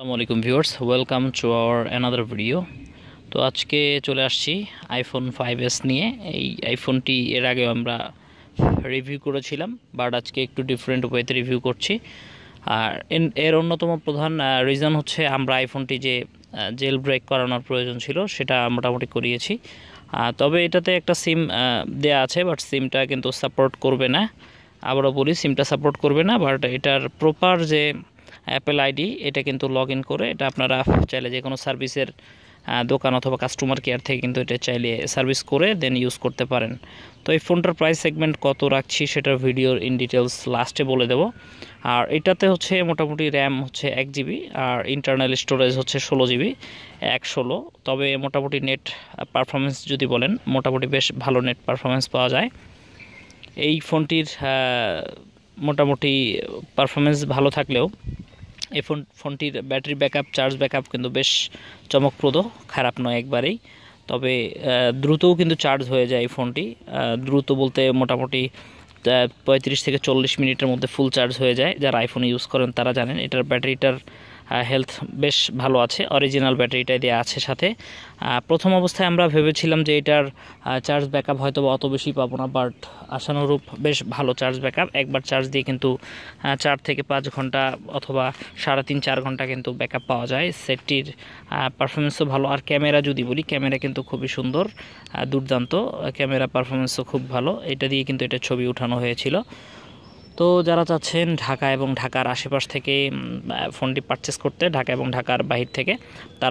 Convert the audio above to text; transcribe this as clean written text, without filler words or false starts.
আসসালামু আলাইকুম viewers, welcome to our another video. তো আজকে চলে আসছি আইফোন 5s নিয়ে। এই আইফোনটি এর আগে আমরা রিভিউ করেছিলাম, বাট আজকে একটু ডিফারেন্ট ওয়েতে রিভিউ করছি। আর এর অন্যতম প্রধান রিজন হচ্ছে আমরা আইফোনটি যে জেল ব্রেক করানোর প্রয়োজন ছিল সেটা মোটামুটি করিয়েছি। তবে এটাতে একটা সিম দেয়া আছে, বাট সিমটা কিন্তু সাপোর্ট করবে না। আবারও বলি, সিমটা সাপোর্ট করবে না, বাট এটার প্রপার যে অ্যাপেল আইডি এটা কিন্তু লগ ইন করে এটা আপনারা চাইলে যে কোনো সার্ভিসের দোকান অথবা কাস্টমার কেয়ার থেকে কিন্তু এটা চাইলে সার্ভিস করে দেন ইউজ করতে পারেন। তো এই ফোনটার প্রাইস সেগমেন্ট কত রাখছি সেটার ভিডিওর ইন ডিটেলস লাস্টে বলে দেব। আর এটাতে হচ্ছে মোটামুটি র্যাম হচ্ছে 1 GB, আর ইন্টারনাল স্টোরেজ হচ্ছে 16 GB 116। তবে মোটামুটি নেট পারফরমেন্স যদি বলেন, মোটামুটি বেশ ভালো নেট পারফরমেন্স পাওয়া যায় এই ফোনটির। মোটামুটি পারফরমেন্স ভালো থাকলেও এই ফোনটির ব্যাটারি ব্যাকআপ, চার্জ ব্যাকআপ কিন্তু বেশ চমকপ্রদ, খারাপ নয় একবারেই। তবে দ্রুতও কিন্তু চার্জ হয়ে যায় এই ফোনটি। দ্রুত বলতে মোটামুটি 35 থেকে 40 মিনিটের মধ্যে ফুল চার্জ হয়ে যায়। যারা আইফোন ইউজ করেন তারা জানেন এটার ব্যাটারিটার হেলথ বেশ ভালো আছে, অরিজিনাল ব্যাটারিটাই দেওয়া আছে সাথে। প্রথম অবস্থায় আমরা ভেবেছিলাম যে এটার চার্জ ব্যাকআপ হয়তো অত বেশি পাবো না, বাট আশানুরূপ বেশ ভালো চার্জ ব্যাকআপ। একবার চার্জ দিয়ে কিন্তু 4 থেকে 5 ঘন্টা অথবা 3.5-4 ঘন্টা কিন্তু ব্যাকআপ পাওয়া যায়। সেটটির পারফরমেন্সও ভালো। আর ক্যামেরা যদি বলি, ক্যামেরা কিন্তু খুবই সুন্দর, দুর্দান্ত ক্যামেরা, পারফরমেন্সও খুব ভালো। এটা দিয়ে কিন্তু এটা ছবি উঠানো হয়েছিল। তো যারা চাচ্ছেন ঢাকা এবং ঢাকার আশেপাশ থেকে ফোনটি পারচেস করতে, ঢাকা এবং ঢাকার বাহির থেকে, তারা